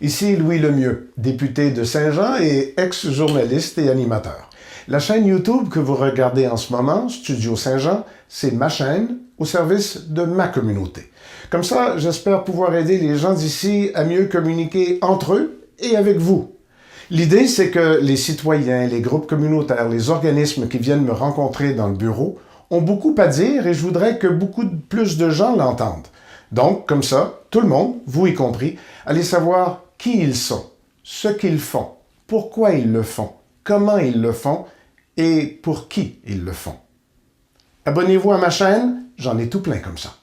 Ici Louis Lemieux, député de Saint-Jean et ex-journaliste et animateur. La chaîne YouTube que vous regardez en ce moment, Studio Saint-Jean, c'est ma chaîne au service de ma communauté. Comme ça, j'espère pouvoir aider les gens d'ici à mieux communiquer entre eux et avec vous. L'idée, c'est que les citoyens, les groupes communautaires, les organismes qui viennent me rencontrer dans le bureau ont beaucoup à dire et je voudrais que beaucoup plus de gens l'entendent. Donc, comme ça, tout le monde, vous y compris, allez savoir qui ils sont, ce qu'ils font, pourquoi ils le font, comment ils le font et pour qui ils le font. Abonnez-vous à ma chaîne, j'en ai tout plein comme ça.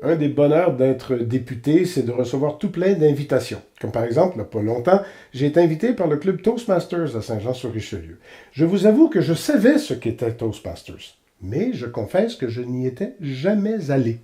Un des bonheurs d'être député, c'est de recevoir tout plein d'invitations. Comme par exemple, il n'y a pas longtemps, j'ai été invité par le club Toastmasters à Saint-Jean-sur-Richelieu. Je vous avoue que je savais ce qu'était Toastmasters, mais je confesse que je n'y étais jamais allé.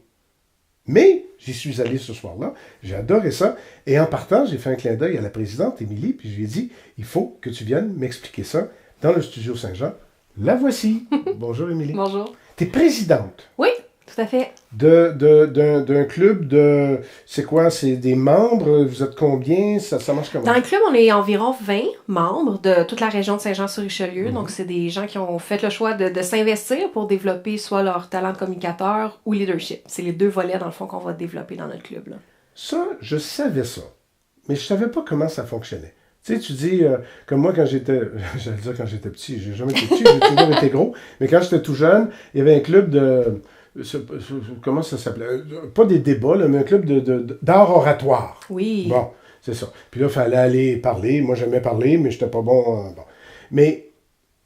Mais j'y suis allé ce soir-là, j'ai adoré ça, et en partant, j'ai fait un clin d'œil à la présidente, Émilie, puis je lui ai dit, il faut que tu viennes m'expliquer ça dans le studio Saint-Jean. La voici. Bonjour Émilie. Bonjour. Tu es présidente. Oui, tout à fait. D'un club de... C'est quoi? C'est des membres? Vous êtes combien? Ça marche comment? Dans le club, on est environ 20 membres de toute la région de Saint-Jean-sur-Richelieu. Donc, c'est des gens qui ont fait le choix de s'investir pour développer soit leur talent de communicateur ou leadership. C'est les deux volets, dans le fond, qu'on va développer dans notre club, là. Ça, je savais ça. Mais je savais pas comment ça fonctionnait. Tu sais, tu dis, comme moi, quand j'étais... J'allais dire quand j'étais petit. J'ai jamais été petit, j'ai toujours été gros. Mais quand j'étais tout jeune, il y avait un club de... Comment ça s'appelait? Pas des débats, là, mais un club d'art oratoire. Oui. Bon, c'est ça. Puis là, il fallait aller parler. Moi, j'aimais parler, mais j'étais pas bon. Bon. Mais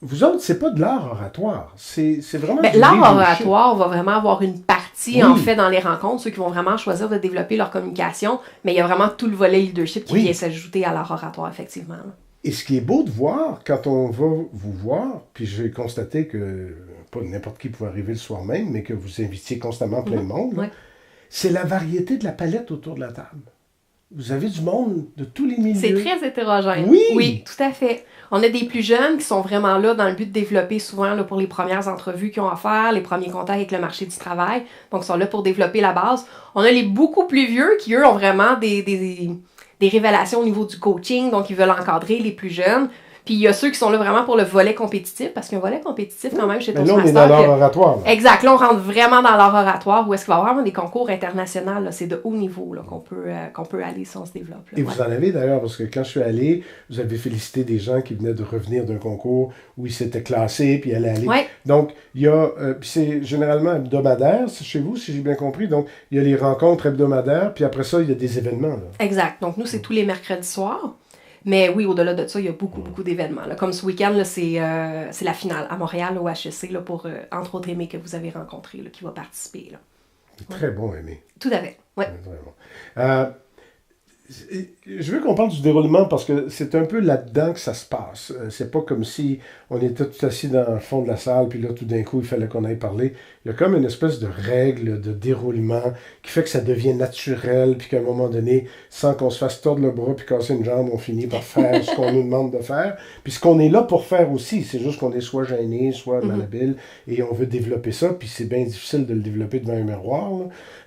vous autres, c'est pas de l'art oratoire. C'est vraiment du l'art leadership. oratoire va vraiment avoir une partie, Oui. en fait, dans les rencontres, ceux qui vont vraiment choisir de développer leur communication. Mais il y a vraiment tout le volet leadership qui vient s'ajouter à l'art oratoire, effectivement, là. Et ce qui est beau de voir, quand on va vous voir, puis j'ai constaté que pas n'importe qui pouvait arriver le soir même, mais que vous invitiez constamment plein de monde, là, c'est la variété de la palette autour de la table. Vous avez du monde de tous les milieux. C'est très hétérogène. Oui! Oui, tout à fait. On a des plus jeunes qui sont vraiment là dans le but de développer souvent là, pour les premières entrevues qu'ils ont à faire, les premiers contacts avec le marché du travail. Donc, ils sont là pour développer la base. On a les beaucoup plus vieux qui, eux, ont vraiment des révélations au niveau du coaching. Donc, ils veulent encadrer les plus jeunes. Puis, il y a ceux qui sont là vraiment pour le volet compétitif, parce qu'il y a un volet compétitif quand même chez Toastmasters. Là, on est dans l'art oratoire. Là. Exact. Là, on rentre vraiment dans l'art oratoire, où est-ce qu'il va y avoir des concours internationaux. Là. C'est de haut niveau là, qu'on peut aller si on se développe. Là. Et vous en avez d'ailleurs, parce que quand je suis allé, vous avez félicité des gens qui venaient de revenir d'un concours où ils s'étaient classés, puis allaient aller. Ouais. Donc, il y a... puis c'est généralement hebdomadaire, c'est chez vous, si j'ai bien compris. Donc, il y a les rencontres hebdomadaires, puis après ça, il y a des événements. Là. Exact. Donc, nous, c'est tous les mercredis soirs. Mais oui, au-delà de ça, il y a beaucoup d'événements. Là. Comme ce week-end, là, c'est la finale à Montréal, au HEC, là, pour, entre autres, Aimé, que vous avez rencontré, là, qui va participer. Là. Très bon, Aimé. Tout à fait, oui. Très bon. Je veux qu'on parle du déroulement parce que c'est un peu là-dedans que ça se passe. C'est pas comme si on était tout assis dans le fond de la salle, puis là, tout d'un coup, il fallait qu'on aille parler. Il y a comme une espèce de règle de déroulement qui fait que ça devient naturel, puis qu'à un moment donné, sans qu'on se fasse tordre le bras puis casser une jambe, on finit par faire ce qu'on nous demande de faire. Puis ce qu'on est là pour faire aussi, c'est juste qu'on est soit gêné, soit malhabile, et on veut développer ça, puis c'est bien difficile de le développer devant un miroir.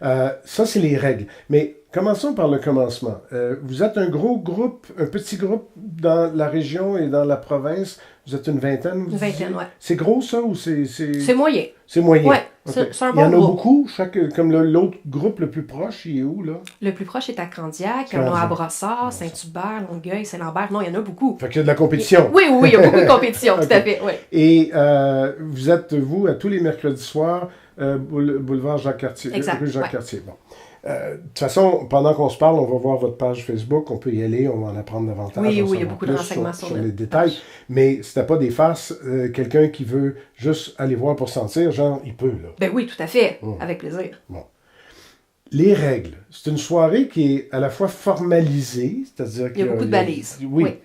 Ça, c'est les règles. Mais commençons par le commencement. Vous êtes un gros groupe, un petit groupe dans la région et dans la province. Vous êtes une vingtaine? Une vingtaine, oui. C'est gros, ça, ou c'est... C'est moyen. C'est moyen? Oui, okay. c'est un bon groupe. Il y en a beaucoup? Comme l'autre groupe le plus proche, il est où, là? Le plus proche est à Candiac, il y en a à Brossard, Saint-Hubert, Longueuil, Saint-Lambert. Non, il y en a beaucoup. Fait qu'il y a de la compétition. Oui, il y a beaucoup de compétition, tout à fait, oui. Et vous êtes, vous, à tous les mercredis soirs, boulevard Jacques-Cartier, rue Jacques-Cartier. Bon. De toute façon, pendant qu'on se parle, on va voir votre page Facebook, on peut y aller, on va en apprendre davantage. Oui, il y a beaucoup de renseignements sur les détails. Page. Mais c'était pas des farces. Quelqu'un qui veut juste aller voir pour sentir, genre, il peut, là. Ben oui, tout à fait, avec plaisir. Bon. Les règles. C'est une soirée qui est à la fois formalisée, c'est-à-dire qu'il y a beaucoup de balises. Oui.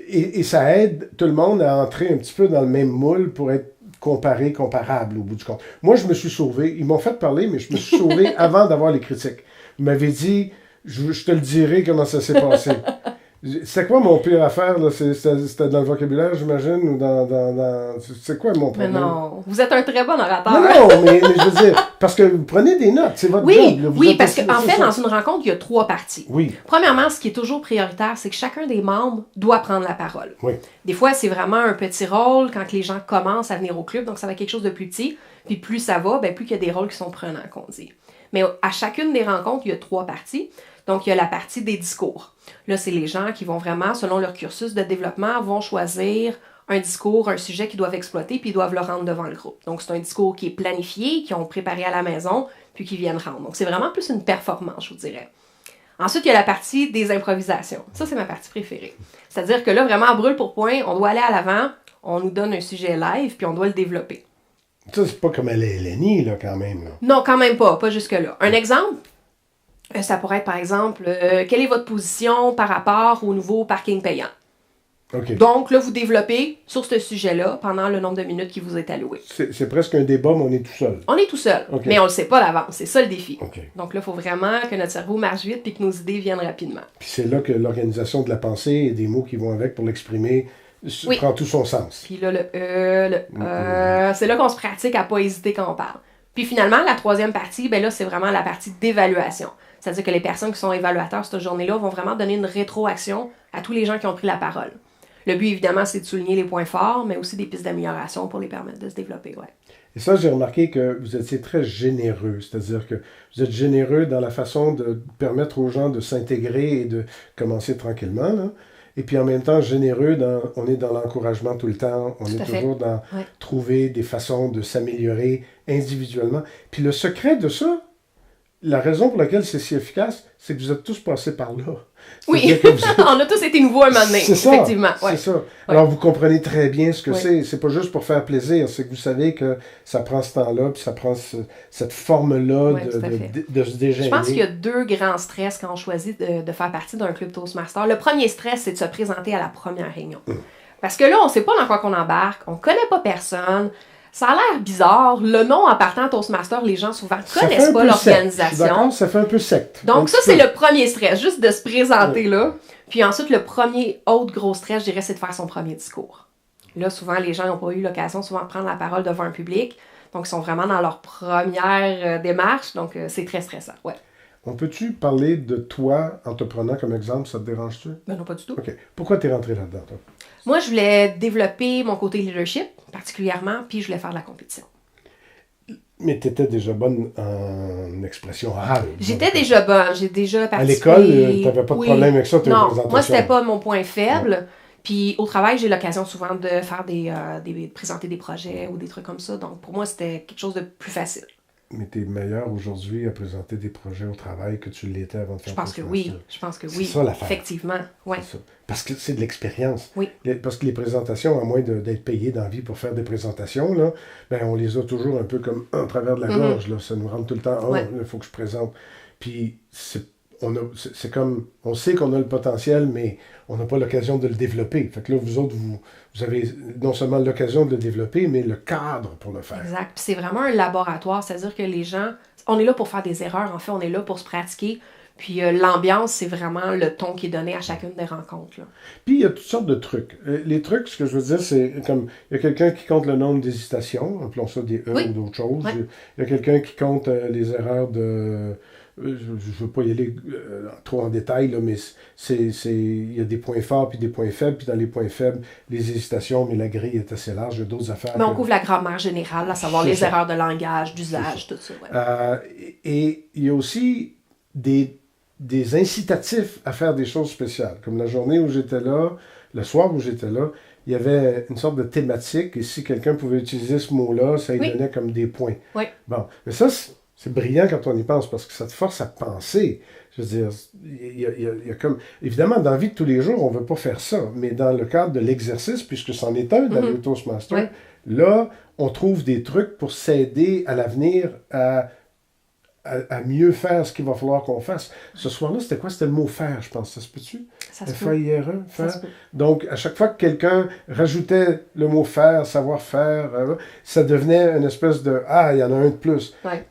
Et ça aide tout le monde à entrer un petit peu dans le même moule pour être comparable au bout du compte. Moi, je me suis sauvé. Ils m'ont fait parler, mais je me suis sauvé avant d'avoir les critiques. Vous m'avez dit, je te le dirai comment ça s'est passé. C'est quoi mon pire affaire, là? C'était dans le vocabulaire, j'imagine, ou c'est quoi mon Mais problème? non, vous êtes un très bon orateur. Non, mais je veux dire, parce que vous prenez des notes, c'est votre Oui, job. Là, vous oui, êtes parce aussi- qu'en c'est fait, ça. dans une rencontre, il y a 3 parties. Oui, Premièrement, ce qui est toujours prioritaire, c'est que chacun des membres doit prendre la parole. oui. Des fois, c'est vraiment un petit rôle quand les gens commencent à venir au club, donc ça va être quelque chose de plus petit. Puis plus ça va, ben, plus il y a des rôles qui sont prenants, qu'on dit. Mais à chacune des rencontres, il y a 3 parties. Donc, il y a la partie des discours. Là, c'est les gens qui vont vraiment, selon leur cursus de développement, vont choisir un discours, un sujet qu'ils doivent exploiter, puis ils doivent le rendre devant le groupe. Donc, c'est un discours qui est planifié, qu'ils ont préparé à la maison, puis qu'ils viennent rendre. Donc, c'est vraiment plus une performance, je vous dirais. Ensuite, il y a la partie des improvisations. Ça, c'est ma partie préférée. C'est-à-dire que là, vraiment, à brûle pour point, on doit aller à l'avant, on nous donne un sujet live, puis on doit le développer. Ça, c'est pas comme à l'ELNI, là, quand même. Là. Non, quand même pas jusque-là. Un exemple, ça pourrait être, par exemple, quelle est votre position par rapport au nouveau parking payant? OK. Donc, là, vous développez sur ce sujet-là pendant le nombre de minutes qui vous est alloué. C'est presque un débat, mais on est tout seul. On est tout seul, Ok. mais on le sait pas d'avance. C'est ça le défi. OK. Donc là, il faut vraiment que notre cerveau marche vite et que nos idées viennent rapidement. Puis c'est là que l'organisation de la pensée et des mots qui vont avec pour l'exprimer Oui. prend tout son sens. Puis là, c'est là qu'on se pratique à pas hésiter quand on parle. Puis finalement, la troisième partie, ben là, c'est vraiment la partie d'évaluation. C'est-à-dire que les personnes qui sont évaluateurs cette journée-là vont vraiment donner une rétroaction à tous les gens qui ont pris la parole. Le but, évidemment, c'est de souligner les points forts, mais aussi des pistes d'amélioration pour les permettre de se développer. Ouais. Et ça, j'ai remarqué que vous étiez très généreux. C'est-à-dire que vous êtes généreux dans la façon de permettre aux gens de s'intégrer et de commencer tranquillement. Là. Et puis en même temps, généreux, on est dans l'encouragement tout le temps. On Tout est à fait. toujours dans Ouais. trouver des façons de s'améliorer individuellement. Puis le secret de ça, la raison pour laquelle c'est si efficace, c'est que vous êtes tous passés par là. Oui, C'est-à-dire que vous- on a tous été nouveaux un moment donné, C'est ça, effectivement. Ouais. c'est ça. Alors, vous comprenez très bien ce que Ouais. c'est. C'est pas juste pour faire plaisir, c'est que vous savez que ça prend ce temps-là, puis ça prend cette forme-là Ouais, tout à fait. de se dégêner. Je pense qu'il y a 2 grands stress quand on choisit de faire partie d'un club Toastmaster. Le premier stress, c'est de se présenter à la première réunion. Parce que là, on ne sait pas dans quoi qu'on embarque, on ne connaît pas personne, ça a l'air bizarre. Le nom en partant Toastmaster, les gens souvent ne Ça fait connaissent un pas peu secte. Je suis l'organisation. d'accord, ça fait un peu secte. Un Donc ça, petit c'est peu. le premier stress, juste de se présenter là. Puis ensuite, le premier autre gros stress, je dirais, c'est de faire son premier discours. Là, souvent, les gens n'ont pas eu l'occasion souvent de prendre la parole devant un public. Donc, ils sont vraiment dans leur première démarche. Donc, c'est très stressant. Ouais. On peut-tu parler de toi en te prenant comme exemple, ça te dérange-tu? Ben non, pas du tout. OK. Pourquoi t'es rentré là-dedans, toi? Moi, je voulais développer mon côté leadership, particulièrement, puis je voulais faire de la compétition. Mais t'étais déjà bonne en expression orale. J'étais Donc, déjà bonne, j'ai déjà à participé. l'école, t'avais pas de Oui. problème avec ça, tes Non, présentations. moi, c'était pas mon point faible. Puis au travail, j'ai l'occasion souvent de faire de présenter des projets ou des trucs comme ça. Donc pour moi, c'était quelque chose de plus facile. Mais t'es meilleur aujourd'hui à présenter des projets au travail que tu l'étais avant de faire Je pense que Toastmaster. oui. Je pense que C'est oui. ça, l'affaire. Effectivement. Ouais. C'est ça. Parce que c'est de l'expérience. Oui. Parce que les présentations, à moins d'être payé dans la vie pour faire des présentations, là, ben, on les a toujours un peu comme en travers de la gorge. Là. Ça nous rentre tout le temps. Oh, Ouais. il faut que je présente. Puis c'est comme, on sait qu'on a le potentiel, mais on n'a pas l'occasion de le développer. Fait que là, vous autres, vous avez non seulement l'occasion de le développer, mais le cadre pour le faire. Exact. Puis c'est vraiment un laboratoire. C'est-à-dire que les gens, on est là pour faire des erreurs. En fait, on est là pour se pratiquer. Puis l'ambiance, c'est vraiment le ton qui est donné à chacune des rencontres. Là. Puis il y a toutes sortes de trucs. Les trucs, ce que je veux dire, c'est comme, il y a quelqu'un qui compte le nombre d'hésitations, appelons ça des E Oui. ou d'autres choses. Ouais. Il y a quelqu'un qui compte les erreurs de... Je ne veux pas y aller trop en détail, là, mais il y a des points forts puis des points faibles. Puis dans les points faibles, les hésitations, mais la grille est assez large. Il y a d'autres affaires. Mais on couvre la grammaire générale, à savoir C'est les ça. erreurs de langage, d'usage, tout ça. Ouais. Et il y a aussi des incitatifs à faire des choses spéciales. Comme la journée où j'étais là, le soir où j'étais là, il y avait une sorte de thématique. Et si quelqu'un pouvait utiliser ce mot-là, ça lui Oui. donnait comme des points. Oui. Bon, mais ça, c'est brillant quand on y pense parce que ça te force à penser. Je veux dire, il y a comme... Évidemment, dans la vie de tous les jours, on ne veut pas faire ça, mais dans le cadre de l'exercice, puisque c'en est un dans le Toastmaster, Oui. là, on trouve des trucs pour s'aider à l'avenir à mieux faire ce qu'il va falloir qu'on fasse. Ce soir-là, c'était quoi? C'était le mot « faire », je pense. Ça se peut-tu? Ça se peut. F-A-I-R-E, Ça faire. se peut. Donc, à chaque fois que quelqu'un rajoutait le mot « faire », « savoir-faire », ça devenait une espèce de « ah, il y en a un de plus ». Ouais.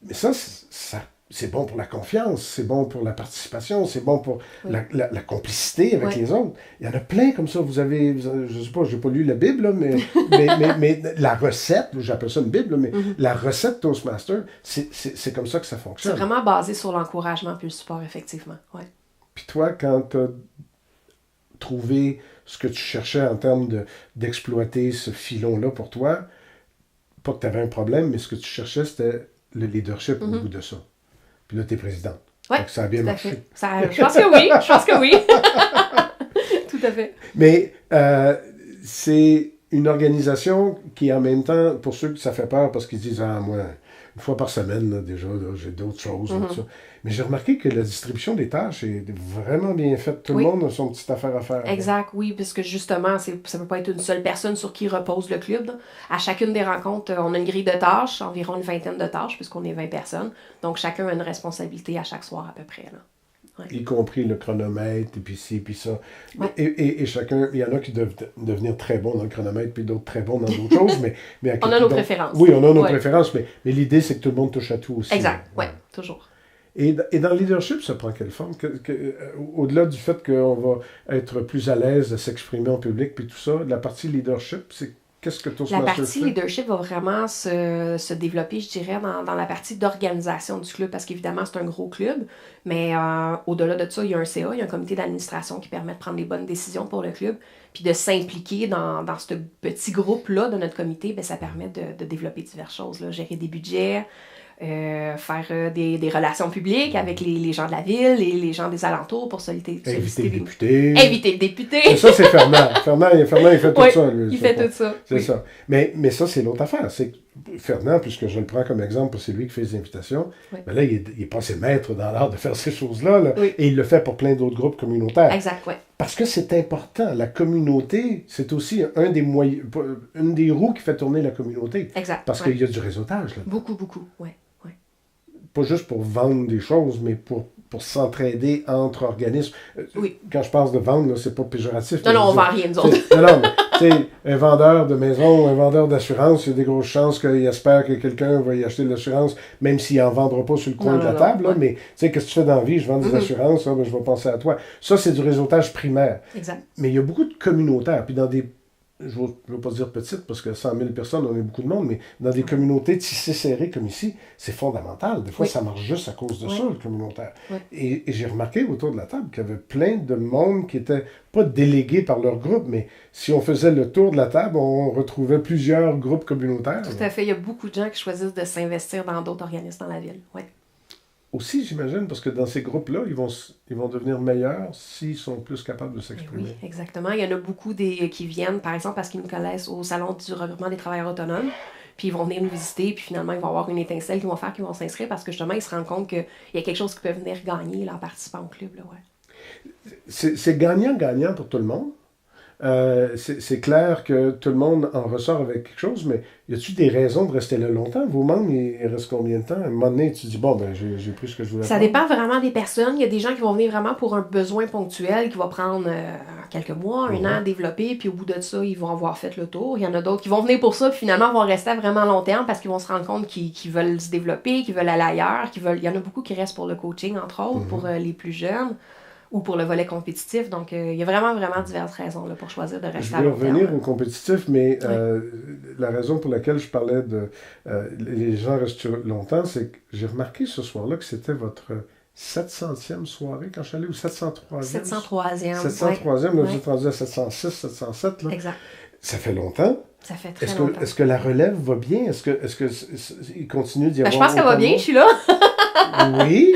Mais ça c'est bon pour la confiance, c'est bon pour la participation, c'est bon pour la complicité avec les autres. Il y en a plein comme ça. Vous avez je sais pas, j'ai pas lu la Bible, là, mais la recette, j'appelle ça une Bible, là, mais la recette Toastmaster, c'est comme ça que ça fonctionne. C'est vraiment basé sur l'encouragement puis le support, effectivement. Ouais. Puis toi, quand tu as trouvé ce que tu cherchais en termes d'exploiter ce filon-là pour toi, pas que tu avais un problème, mais ce que tu cherchais, c'était le leadership au bout de ça. Puis là, tu es présidente. Oui, donc ça a bien marché. Je pense que oui. Tout à fait. Mais c'est une organisation qui, en même temps, pour ceux que ça fait peur, parce qu'ils disent « Ah, moi, une fois par semaine, là, déjà, là, j'ai d'autres choses. Tout ça. » Mais j'ai remarqué que la distribution des tâches est vraiment bien faite. Tout le monde a son petite affaire à faire. Exact, oui, parce que justement, ça ne peut pas être une seule personne sur qui repose le club. Là. À chacune des rencontres, on a une grille de tâches, environ une vingtaine de tâches, puisqu'on est 20 personnes. Donc, chacun a une responsabilité à chaque soir à peu près. Là. Ouais. Y compris le chronomètre, et puis ci, puis ça. Ouais. Et chacun, il y en a qui doivent devenir très bons dans le chronomètre, puis d'autres très bons dans d'autres choses. Mais on a nos préférences. Oui, on a nos préférences, mais l'idée, c'est que tout le monde touche à tout aussi. Exact, oui, toujours. Et dans le leadership, ça prend quelle forme? Au-delà du fait qu'on va être plus à l'aise à s'exprimer en public, puis tout ça, la partie leadership, c'est qu'est-ce que Toastmaster fait? La partie leadership va vraiment se développer, je dirais, dans la partie d'organisation du club, parce qu'évidemment, c'est un gros club, mais au-delà de ça, il y a un CA, il y a un comité d'administration qui permet de prendre les bonnes décisions pour le club, puis de s'impliquer dans ce petit groupe-là de notre comité, bien, ça permet de développer diverses choses, là, gérer des budgets, faire des relations publiques avec les gens de la ville et les gens des alentours pour solliciter inviter le député. Inviter le député. Et ça, c'est Fernand. Fernand, il fait tout ça. Lui, il fait tout ça. C'est ça. Mais ça, c'est l'autre affaire. C'est que Fernand, puisque je le prends comme exemple, c'est lui qui fait les invitations, ben là, il est passé maître dans l'art de faire ces choses-là. Là, et il le fait pour plein d'autres groupes communautaires. Exact, oui. Parce que c'est important. La communauté, c'est aussi une des roues qui fait tourner la communauté. Exact. Parce qu'il y a du réseautage. Là. Beaucoup, oui. Pas juste pour vendre des choses, mais pour s'entraider entre organismes. Oui. Quand je parle de vendre, là, c'est pas péjoratif. Non, on vend rien, nous autres. Non, mais tu sais, un vendeur de maison, un vendeur d'assurance, il y a des grosses chances qu'il espère que quelqu'un va y acheter de l'assurance, même s'il n'en vendra pas sur le coin de la table. Là, mais tu sais, qu'est-ce que tu fais dans la vie? Je vends des assurances, ben, je vais penser à toi. Ça, c'est du réseautage primaire. Exact. Mais il y a beaucoup de communautaires. Puis dans des je ne veux pas dire petite, parce que 100 000 personnes, on est beaucoup de monde, mais dans des communautés tissées serrées comme ici, c'est fondamental. Des fois, ça marche juste à cause de ça, le communautaire. Oui. Et j'ai remarqué autour de la table qu'il y avait plein de monde qui n'étaient pas délégués par leur groupe, mais si on faisait le tour de la table, on retrouvait plusieurs groupes communautaires. Tout à fait. Il y a beaucoup de gens qui choisissent de s'investir dans d'autres organismes dans la ville. Oui. Aussi, j'imagine, parce que dans ces groupes-là, ils vont devenir meilleurs s'ils sont plus capables de s'exprimer. Oui, exactement. Il y en a beaucoup qui viennent, par exemple, parce qu'ils nous connaissent au Salon du regroupement des travailleurs autonomes, puis ils vont venir nous visiter, puis finalement, ils vont avoir une étincelle qu'ils vont faire, qu'ils vont s'inscrire, parce que justement, ils se rendent compte qu'il y a quelque chose qu'ils peuvent venir gagner là, en participant au club. Là, ouais. C'est gagnant-gagnant pour tout le monde. C'est clair que tout le monde en ressort avec quelque chose, mais y a-t-il des raisons de rester là longtemps? Vos membres, ils restent combien de temps? À un moment donné, tu dis, bon, ben j'ai pris ce que je voulais Ça dépend vraiment des personnes. Il y a des gens qui vont venir vraiment pour un besoin ponctuel qui va prendre quelques mois, un an à développer, puis au bout de ça, ils vont avoir fait le tour. Il y en a d'autres qui vont venir pour ça, puis finalement vont rester à vraiment long terme parce qu'ils vont se rendre compte qu'ils veulent se développer, qu'ils veulent aller ailleurs, il y en a beaucoup qui restent pour le coaching, entre autres, pour les plus jeunes, ou pour le volet compétitif. Donc, il y a vraiment diverses raisons là, pour choisir de rester à long terme. Je vais revenir au compétitif, mais la raison pour laquelle je parlais de les gens restent longtemps, c'est que j'ai remarqué ce soir-là que c'était votre 700e soirée quand je suis allé, ou 703e? 703e. 703e, là, vous êtes rendu à 706, 707. Là. Exact. Ça fait longtemps. Ça fait très longtemps. Est-ce que la relève va bien? Est-ce que il continue d'y avoir... Je pense qu'elle va bien, je suis là. Oui,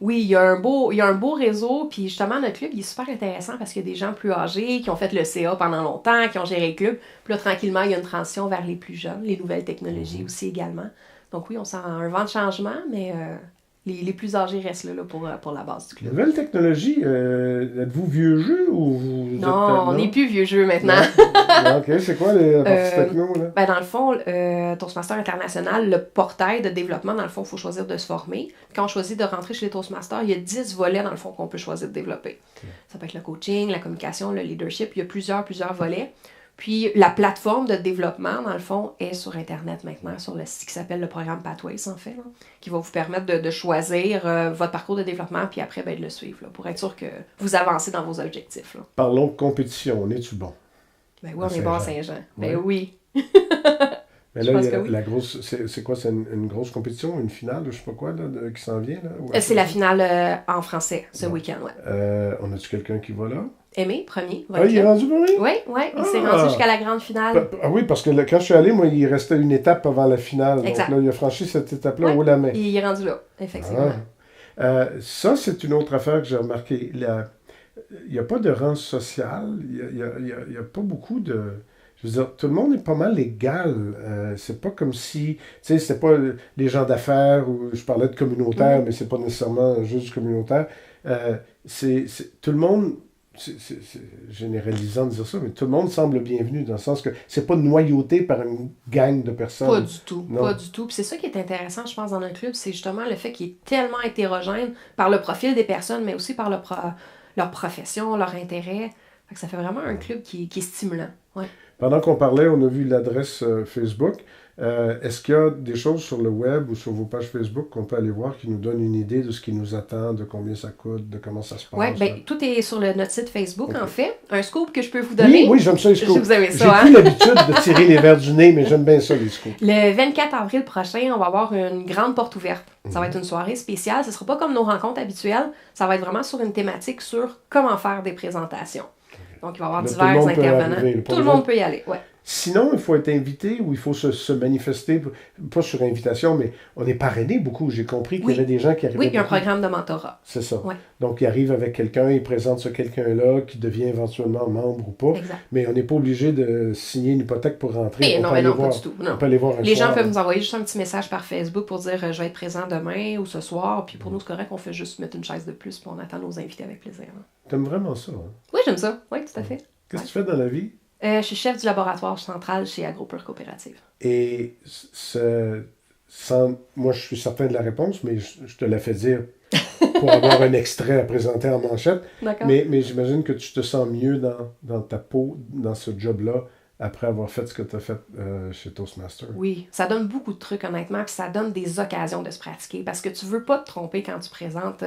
oui, il y a un beau réseau, puis justement, notre club, il est super intéressant parce qu'il y a des gens plus âgés qui ont fait le CA pendant longtemps, qui ont géré le club, puis là, tranquillement, il y a une transition vers les plus jeunes, les nouvelles technologies aussi également. Donc oui, on sent un vent de changement, mais les plus âgés restent là pour la base du club. Nouvelle technologie, êtes-vous vieux jeu ou vous Non, on n'est plus vieux jeu maintenant. OK, c'est quoi la partie techno, là? Ben, dans le fond, Toastmaster International, le portail de développement, dans le fond, il faut choisir de se former. Quand on choisit de rentrer chez les Toastmasters, il y a 10 volets, dans le fond, qu'on peut choisir de développer. Ça peut être le coaching, la communication, le leadership, il y a plusieurs volets. Puis la plateforme de développement, dans le fond, est sur Internet maintenant, sur ce qui s'appelle le programme Pathways, en fait, là, qui va vous permettre de choisir votre parcours de développement, puis après, de le suivre, là, pour être sûr que vous avancez dans vos objectifs. Là. Parlons de compétition. On est-tu bon? Ben oui, on est bon à Saint-Jean. Ben oui. Mais là, la grosse, c'est quoi? C'est une grosse compétition, une finale, je sais pas quoi, là, qui s'en vient? Là, c'est la finale en français, ce week-end, ouais. On a-tu quelqu'un qui va là? Aimé, premier. Il est rendu premier? Oui, il s'est rendu jusqu'à la grande finale. Oui, parce que quand je suis allé, moi, il restait une étape avant la finale. Exact. Donc là, il a franchi cette étape-là haut la main. Il est rendu là, effectivement. Ça, c'est une autre affaire que j'ai remarqué. Il n'y a pas de rang social. Il n'y a pas beaucoup de... Je veux dire, tout le monde est pas mal égal. C'est pas comme si... Tu sais, c'était pas les gens d'affaires où je parlais de communautaire, mais c'est pas nécessairement juste communautaire. Tout le monde... C'est généralisant de dire ça, mais tout le monde semble bienvenu dans le sens que c'est pas noyauté par une gang de personnes. Pas du tout, pas du tout. Puis c'est ça qui est intéressant, je pense, dans notre club, c'est justement le fait qu'il est tellement hétérogène par le profil des personnes, mais aussi par leur profession, leur intérêt. Fait que ça fait vraiment un club qui est stimulant. Ouais. Pendant qu'on parlait, on a vu l'adresse Facebook. Est-ce qu'il y a des choses sur le web ou sur vos pages Facebook qu'on peut aller voir qui nous donnent une idée de ce qui nous attend, de combien ça coûte, de comment ça se passe? Oui, bien, tout est sur notre site Facebook, en fait. Un scoop que je peux vous donner. Oui, j'aime ça, les scoops. Vous avez ça, J'ai plus l'habitude de tirer les verres du nez, mais j'aime bien ça, les scoops. Le 24 avril prochain, on va avoir une grande porte ouverte. Ça va être une soirée spéciale. Ce ne sera pas comme nos rencontres habituelles. Ça va être vraiment sur une thématique sur comment faire des présentations. Donc, il va y avoir divers intervenants. Tout le monde peut y aller, ouais. Sinon, il faut être invité ou il faut se manifester, pas sur invitation, mais on est parrainé beaucoup. J'ai compris qu'il y avait des gens qui arrivaient. Oui, il y a un programme de mentorat. C'est ça. Ouais. Donc, ils arrivent avec quelqu'un, ils présentent ce quelqu'un-là qui devient éventuellement membre ou pas. Exact. Mais on n'est pas obligé de signer une hypothèque pour rentrer. Mais non, pas du tout. Non. On peut aller voir les gens peuvent nous envoyer juste un petit message par Facebook pour dire je vais être présent demain ou ce soir. Puis pour nous, c'est correct, on fait juste mettre une chaise de plus puis on attend nos invités avec plaisir. T'aimes vraiment ça, hein? Oui, j'aime ça. Oui, tout à fait. Qu'est-ce que tu fais dans la vie? Je suis chef du laboratoire central chez AgroPure Coopérative. Et moi, je suis certain de la réponse, mais je te la fais dire pour avoir un extrait à présenter en manchette. D'accord. Mais j'imagine que tu te sens mieux dans ta peau, dans ce job-là, après avoir fait ce que tu as fait chez Toastmaster. Oui, ça donne beaucoup de trucs, honnêtement, puis ça donne des occasions de se pratiquer, parce que tu veux pas te tromper quand tu présentes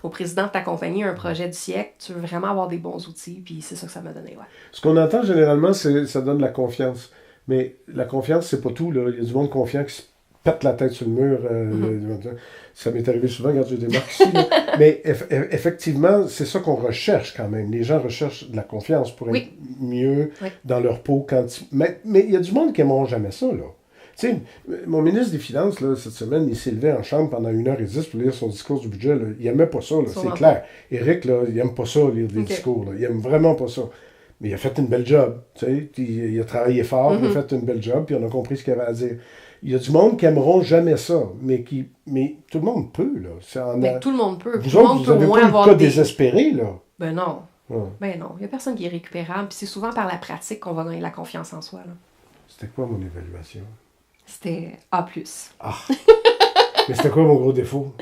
au président de ta compagnie un projet du siècle. Tu veux vraiment avoir des bons outils, puis c'est ça que ça m'a donné, ouais. Ce qu'on entend généralement, c'est ça donne la confiance. Mais la confiance, c'est pas tout, là. Il y a du monde confiant qui se pète la tête sur le mur. Ça m'est arrivé souvent quand j'ai des marques ici. Mais effectivement, c'est ça qu'on recherche quand même. Les gens recherchent de la confiance pour être mieux dans leur peau. Mais il y a du monde qui n'aimeront jamais ça, là. Tu sais, mon ministre des Finances, là, cette semaine, il s'est levé en chambre pendant 1h10 pour lire son discours du budget. Là. Il n'aimait pas ça, là, c'est clair. Éric, là, il n'aime pas ça, lire des discours. Là. Il n'aime vraiment pas ça. Mais il a fait une belle job. Tu sais, il a travaillé fort, il a fait une belle job, puis on a compris ce qu'il avait à dire. Il y a du monde qui n'aimeront jamais ça, mais tout le monde peut, là. Tout le monde peut. Vous autres, vous n'avez pas eu le cas désespéré, là. Ben non. Ouais. Ben non. Il n'y a personne qui est récupérable. Puis c'est souvent par la pratique qu'on va gagner la confiance en soi, là. C'était quoi mon évaluation? C'était A+. Ah! Mais c'était quoi mon gros défaut?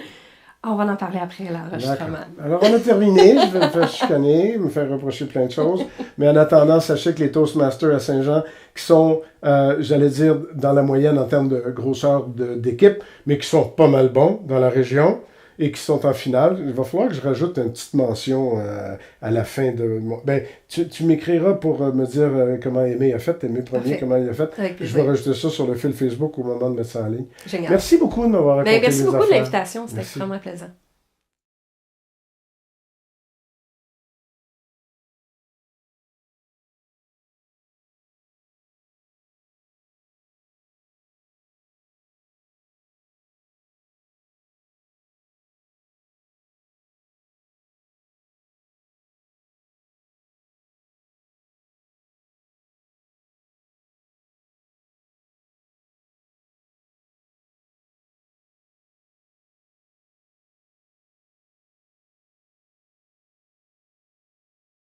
On va en parler après l'enregistrement. Alors, on a terminé. Je vais me faire chicaner, me faire reprocher plein de choses. Mais en attendant, sachez que les Toastmasters à Saint-Jean, qui sont, j'allais dire, dans la moyenne en termes de grosseur d'équipe, mais qui sont pas mal bons dans la région et qui sont en finale, il va falloir que je rajoute une petite mention à la fin de mon... Ben, tu m'écriras pour me dire comment Aimé a fait, Aimé premier, comment il a fait. Je vais rajouter ça sur le fil Facebook au moment de mettre ça en ligne. Génial. Merci beaucoup de m'avoir raconté merci beaucoup affaires. de l'invitation, c'était extrêmement plaisant.